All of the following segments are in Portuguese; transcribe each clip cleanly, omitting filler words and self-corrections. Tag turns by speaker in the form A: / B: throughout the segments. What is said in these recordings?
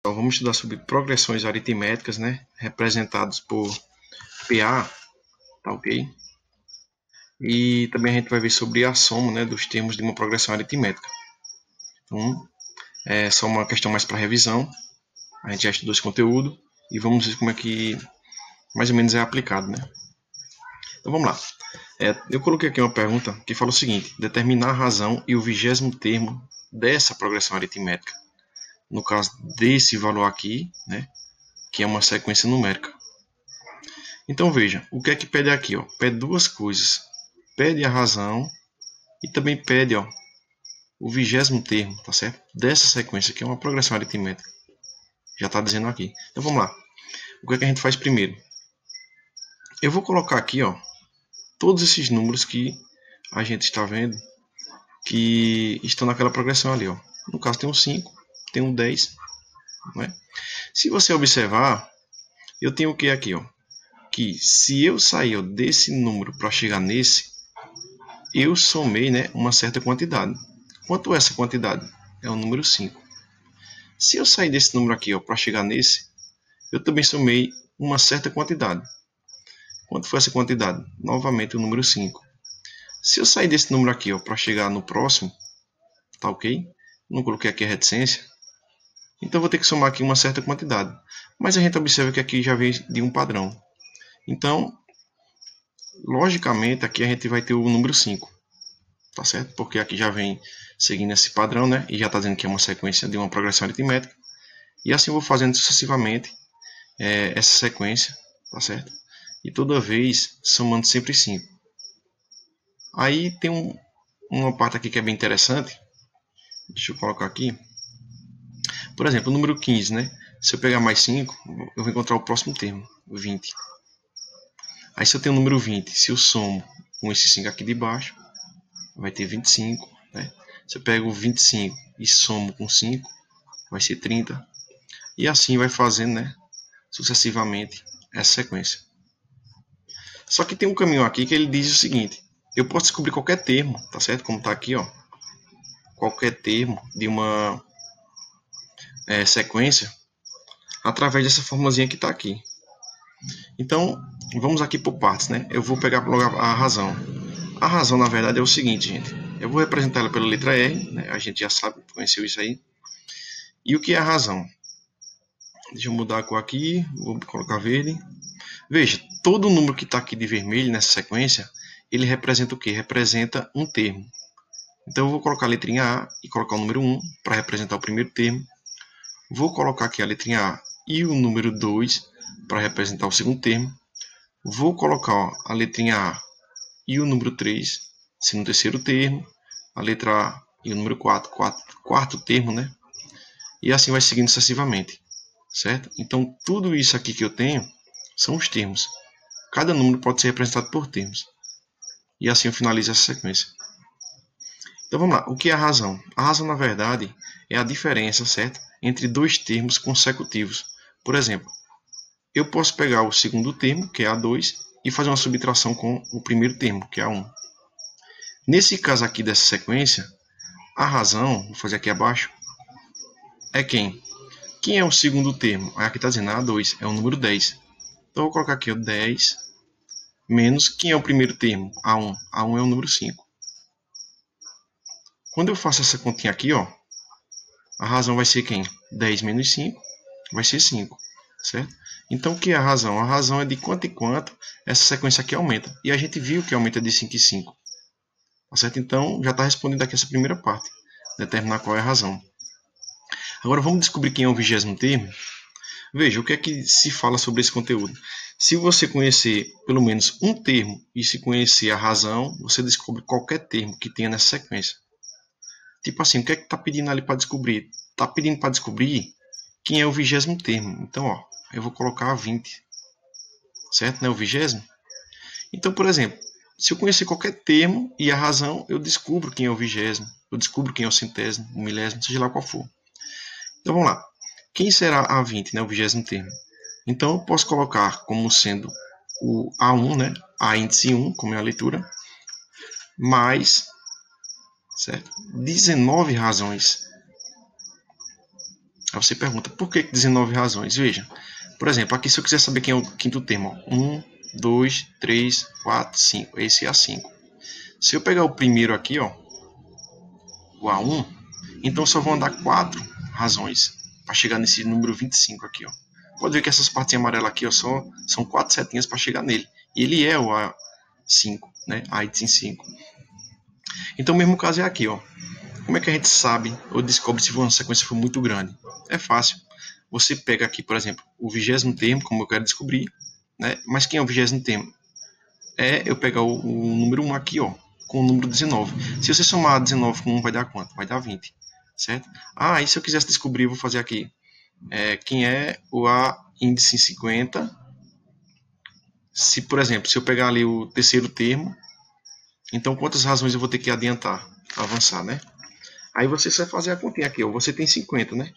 A: Então, vamos estudar sobre progressões aritméticas, né? Representadas por PA, tá ok? E também a gente vai ver sobre a soma, né, dos termos de uma progressão aritmética. Então, é só uma questão mais para revisão. A gente já estudou esse conteúdo e vamos ver como é que mais ou menos é aplicado, né? Então, vamos lá. Eu coloquei aqui uma pergunta que fala o seguinte: determinar a razão e o 20º termo dessa progressão aritmética. No caso desse valor aqui, né, que é uma sequência numérica. Então veja, o que é que pede aqui? Ó? Pede duas coisas. Pede a razão e também pede, ó, o 20º termo, tá certo? Dessa sequência, que é uma progressão aritmética. Já está dizendo aqui. Então vamos lá. O que é que a gente faz primeiro? Eu vou colocar aqui, ó, todos esses números que a gente está vendo que estão naquela progressão ali, ó. No caso tem um 5, tem um 10, né? Se você observar, eu tenho o que aqui, ó? Que se eu sair, ó, desse número para chegar nesse, eu somei, né, uma certa quantidade. Quanto é essa quantidade? É o número 5. Se eu sair desse número aqui para chegar nesse, eu também somei uma certa quantidade. Quanto foi essa quantidade? Novamente o número 5. Se eu sair desse número aqui para chegar no próximo, tá ok? Não coloquei aqui a reticência. Então vou ter que somar aqui uma certa quantidade. Mas a gente observa que aqui já vem de um padrão. Então, logicamente, aqui a gente vai ter o número 5. Tá certo? Porque aqui já vem seguindo esse padrão, né? E já está dizendo que é uma sequência de uma progressão aritmética. E assim eu vou fazendo sucessivamente essa sequência, tá certo? E toda vez somando sempre 5. Aí tem uma parte aqui que é bem interessante. Deixa eu colocar aqui. Por exemplo, o número 15, né? Se eu pegar mais 5, eu vou encontrar o próximo termo, o 20. Aí se eu tenho o número 20, se eu somo com esse 5 aqui de baixo, vai ter 25, né? Se eu pego 25 e somo com 5, vai ser 30. E assim vai fazendo, né, sucessivamente essa sequência. Só que tem um caminho aqui que ele diz o seguinte: eu posso descobrir qualquer termo, tá certo? Como está aqui, ó, qualquer termo de uma sequência através dessa formulazinha que está aqui. Então, vamos aqui por partes, né? Eu vou pegar logo a razão. A razão, na verdade, é o seguinte, gente. Eu vou representar ela pela letra R, né? A gente já sabe, conheceu isso aí. E o que é a razão? Deixa eu mudar a cor aqui, vou colocar verde. Veja, todo número que está aqui de vermelho nessa sequência, ele representa o quê? Representa um termo. Então eu vou colocar a letrinha A e colocar o número 1 para representar o primeiro termo. Vou colocar aqui a letrinha A e o número 2 para representar o segundo termo. Vou colocar, ó, a letrinha A e o número 3 sendo o terceiro termo. A letra A e o número 4, quarto termo, né? E assim vai seguindo sucessivamente. Certo? Então, tudo isso aqui que eu tenho são os termos. Cada número pode ser representado por termos. E assim eu finalizo essa sequência. Então, vamos lá. O que é a razão? A razão, na verdade, é a diferença, certo, entre dois termos consecutivos. Por exemplo, eu posso pegar o segundo termo, que é A2, e fazer uma subtração com o primeiro termo, que é A1. Nesse caso aqui dessa sequência, a razão, vou fazer aqui abaixo, é quem? Quem é o segundo termo? Aqui está dizendo A2, é o número 10. Então, eu vou colocar aqui o 10 menos quem é o primeiro termo? A1. A1 é o número 5. Quando eu faço essa continha aqui, ó, a razão vai ser quem? 10 menos 5 vai ser 5. Certo? Então, o que é a razão? A razão é de quanto em quanto essa sequência aqui aumenta. E a gente viu que aumenta de 5 em 5. Tá certo? Então, já está respondendo aqui essa primeira parte. Determinar qual é a razão. Agora, vamos descobrir quem é o 20º termo. Veja, o que é que se fala sobre esse conteúdo? Se você conhecer pelo menos um termo e se conhecer a razão, você descobre qualquer termo que tenha nessa sequência. Tipo assim, o que é que está pedindo ali para descobrir? Está pedindo para descobrir quem é o 20º termo. Então, ó, eu vou colocar 20. Certo? Não é o 20º? Então, por exemplo, se eu conhecer qualquer termo e a razão, eu descubro quem é o 20º. Eu descubro quem é o centésimo, o milésimo, seja lá qual for. Então, vamos lá. Quem será a 20, né, o 20º termo? Então, eu posso colocar como sendo o A1, né, A índice 1, como é a leitura, mais, certo, 19 razões. Aí você pergunta, por que 19 razões? Veja, por exemplo, aqui se eu quiser saber quem é o quinto termo, ó, 1, 2, 3, 4, 5. Esse é A5. Se eu pegar o primeiro aqui, ó, o A1, então só vão andar 4 razões para chegar nesse número 25 aqui, ó. Pode ver que essas partes amarelas aqui, ó, são 4 setinhas para chegar nele. E ele é o A5, né? A índice 5. Então o mesmo caso é aqui, ó. Como é que a gente sabe ou descobre se uma sequência for muito grande? É fácil. Você pega aqui, por exemplo, o 20º termo, como eu quero descobrir, né? Mas quem é o 20º termo? É eu pegar o número 1 aqui, ó, com o número 19. Se você somar 19 com 1, vai dar quanto? Vai dar 20, certo? Ah, e se eu quisesse descobrir, eu vou fazer aqui. Quem é o A índice 50? Se, por exemplo, se eu pegar ali o terceiro termo, então quantas razões eu vou ter que adiantar, avançar, né? Aí você vai fazer a continha aqui, ó. Você tem 50, né?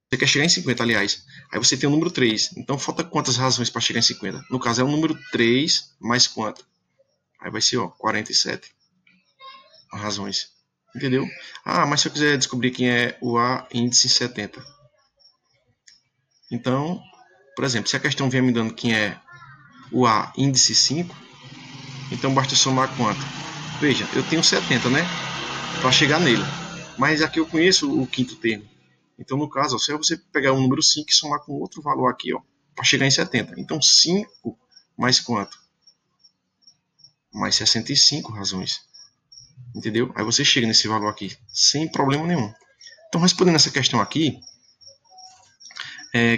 A: Você quer chegar em 50, aliás. Aí você tem o número 3. Então falta quantas razões para chegar em 50? No caso é o número 3 mais quanto? Aí vai ser, ó, 47 razões. Entendeu? Ah, mas se eu quiser descobrir quem é o A índice 70. Então, por exemplo, se a questão vier me dando quem é o A índice 5, então basta somar quanto? Veja, eu tenho 70, né? Para chegar nele. Mas aqui eu conheço o quinto termo. Então, no caso, se você pegar o número 5 e somar com outro valor aqui, ó, para chegar em 70. Então, 5 mais quanto? Mais 65 razões. Entendeu? Aí você chega nesse valor aqui, sem problema nenhum. Então, respondendo essa questão aqui,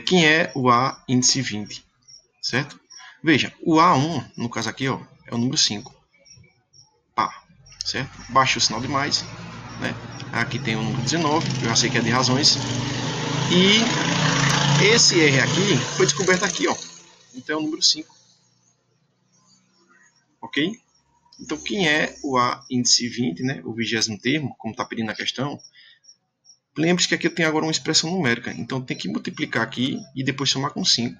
A: quem é o A índice 20? Certo? Veja, o A1, no caso aqui, ó, é o número 5. Pá, certo? Baixa o sinal de mais, né? Aqui tem o número 19, eu já sei que é de razões. E esse R aqui foi descoberto aqui, ó. Então é o número 5. Ok? Então quem é o A índice 20, né? O 20º termo, como está pedindo na questão. Lembre-se que aqui eu tenho agora uma expressão numérica. Então tem que multiplicar aqui e depois somar com 5.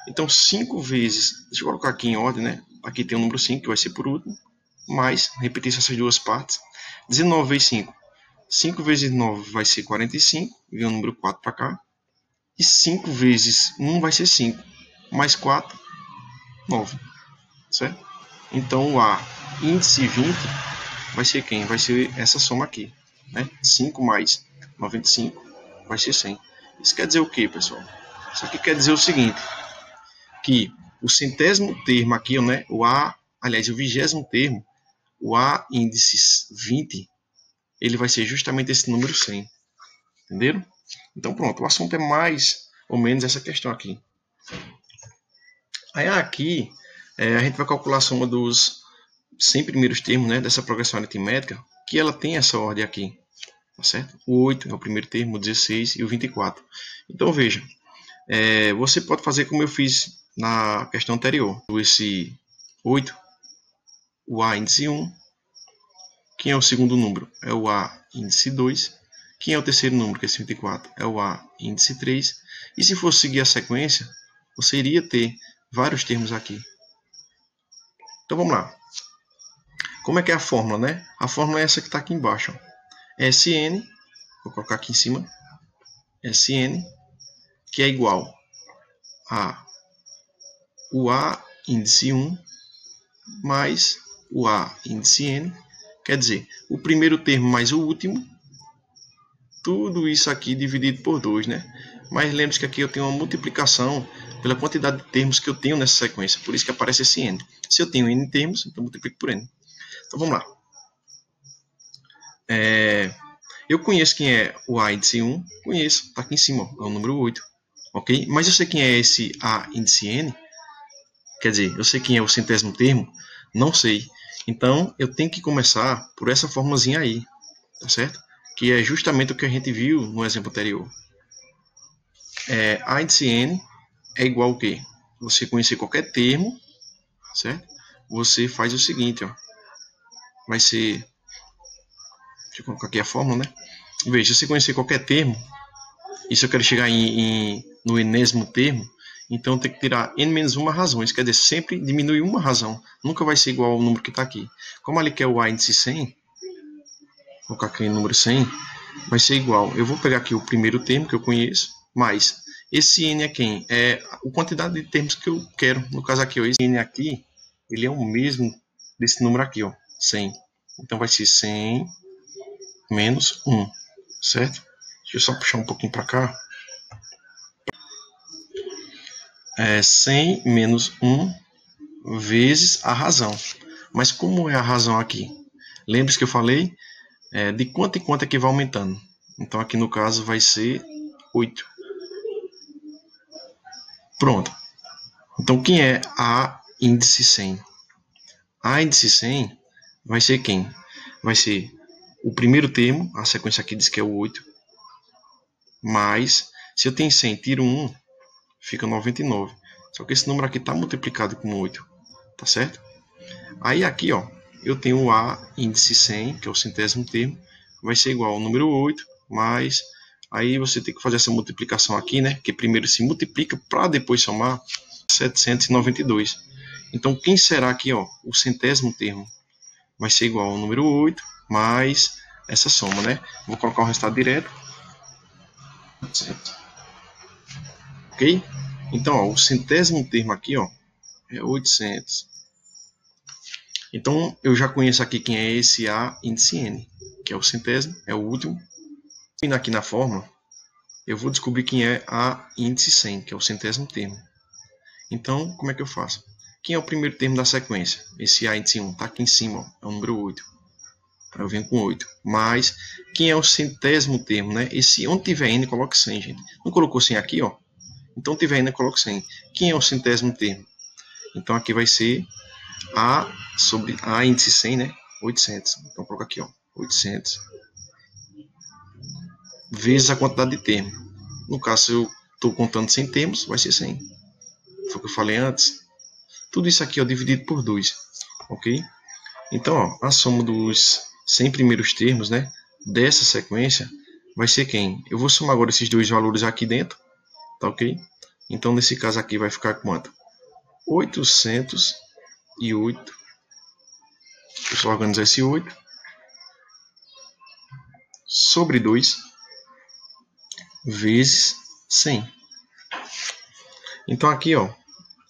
A: Então 5 vezes, deixa eu colocar aqui em ordem, né? Aqui tem o número 5, que vai ser por último. Mais, repetir essas duas partes. 19 vezes 5. 5 vezes 9 vai ser 45. Vem o número 4 para cá. E 5 vezes 1 vai ser 5. Mais 4, 9. Certo? Então o A índice 20 vai ser quem? Vai ser essa soma aqui. Né? 5 mais 95 vai ser 100. Isso quer dizer o que, pessoal? Isso aqui quer dizer o seguinte. Que o centésimo termo aqui, né? O 20º termo, o A índice 20, ele vai ser justamente esse número 100. Entenderam? Então pronto, o assunto é mais ou menos essa questão aqui. Aí aqui a gente vai calcular a soma dos 100 primeiros termos, né, dessa progressão aritmética, que ela tem essa ordem aqui. Tá certo? O 8 é o primeiro termo, o 16 e o 24. Então veja, você pode fazer como eu fiz na questão anterior. Esse 8, o A índice 1. Quem é o segundo número? É o A índice 2. Quem é o terceiro número, que é esse 24? É o A índice 3. E se fosse seguir a sequência, você iria ter vários termos aqui. Então vamos lá. Como é que é a fórmula, né? A fórmula é essa que está aqui embaixo. Ó. Sn, vou colocar aqui em cima. Sn, que é igual a o A índice 1 mais o A índice n. Quer dizer, o primeiro termo mais o último. Tudo isso aqui dividido por 2, né? Mas lembre-se que aqui eu tenho uma multiplicação pela quantidade de termos que eu tenho nessa sequência. Por isso que aparece esse n. Se eu tenho n termos, então multiplico por n. Então vamos lá. Eu conheço quem é o A índice 1. Conheço. Está aqui em cima. Ó, é o número 8. Ok? Mas eu sei quem é esse A índice n. Quer dizer, eu sei quem é o centésimo termo. Não sei. Então eu tenho que começar por essa formulazinha aí. Tá certo? Que é justamente o que a gente viu no exemplo anterior. A índice n é igual ao quê? Você conhecer qualquer termo, certo? Você faz o seguinte, ó. Vai ser... Deixa eu colocar aqui a fórmula, né? Veja, se você conhecer qualquer termo, e se eu quero chegar no enésimo termo, então eu tenho que tirar n menos uma razão. Isso quer dizer, sempre diminui uma razão. Nunca vai ser igual ao número que está aqui. Como ali que é o A índice 100, vou colocar aqui o número 100, vai ser igual. Eu vou pegar aqui o primeiro termo que eu conheço, mais esse n é quem? É a quantidade de termos que eu quero. No caso aqui, ó, esse n aqui, ele é o mesmo desse número aqui, ó, 100. Então vai ser 100 menos 1, certo? Deixa eu só puxar um pouquinho para cá. 100 menos 1 vezes a razão. Mas como é a razão aqui? Lembre-se que eu falei de quanto em quanto é que vai aumentando. Então aqui no caso vai ser 8. Pronto. Então quem é a índice 100? A índice 100 vai ser quem? Vai ser o primeiro termo, a sequência aqui diz que é o 8, mais, se eu tenho 100, tiro 1, fica 99. Só que esse número aqui está multiplicado com 8, tá certo? Aí aqui, ó, eu tenho o A índice 100, que é o centésimo termo, vai ser igual ao número 8, mais, aí você tem que fazer essa multiplicação aqui, né? Que primeiro se multiplica para depois somar 792. Então, quem será aqui, ó, o centésimo termo? Vai ser igual ao número 8, mais essa soma, né? Vou colocar o resultado direto. Ok? Então, ó, o centésimo termo aqui, ó, é 800. Então, eu já conheço aqui quem é esse A índice N, que é o centésimo, é o último. Vindo aqui na fórmula, eu vou descobrir quem é A índice 100, que é o centésimo termo. Então, como é que eu faço? Quem é o primeiro termo da sequência? Esse A índice 1 está aqui em cima, ó, é o número 8. Eu venho com 8. Mas, quem é o centésimo termo, né? Esse, onde tiver N, coloque 100, gente. Não colocou 100 aqui, ó? Então, tiver N, coloque 100. Quem é o centésimo termo? Então, aqui vai ser A sobre A índice 100, né? 800. Então, coloca aqui, ó. 800 vezes a quantidade de termos. No caso, se eu estou contando 100 termos, vai ser 100. Foi o que eu falei antes. Tudo isso aqui, ó, dividido por 2. Ok? Então, ó, a soma dos 100 primeiros termos, né, dessa sequência vai ser quem? Eu vou somar agora esses dois valores aqui dentro, tá ok? Então, nesse caso aqui vai ficar quanto? 808. Deixa eu só organizar esse 8 sobre 2 vezes 100. Então, aqui, ó,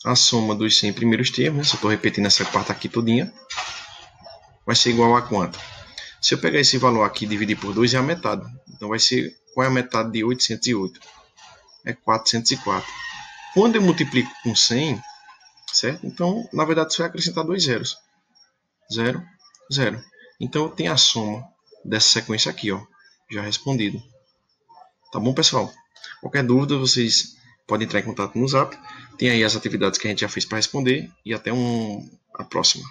A: a soma dos 100 primeiros termos, né, se eu estou repetindo essa parte aqui todinha, vai ser igual a quanto? Se eu pegar esse valor aqui e dividir por 2, é a metade. Então, vai ser, qual é a metade de 808? É 404. Quando eu multiplico com 100, certo? Então, na verdade, só é acrescentar dois zeros. 0, 0. Então, eu tenho a soma dessa sequência aqui, ó, já respondido. Tá bom, pessoal? Qualquer dúvida, vocês podem entrar em contato no Zap. Tem aí as atividades que a gente já fez para responder. E até a próxima.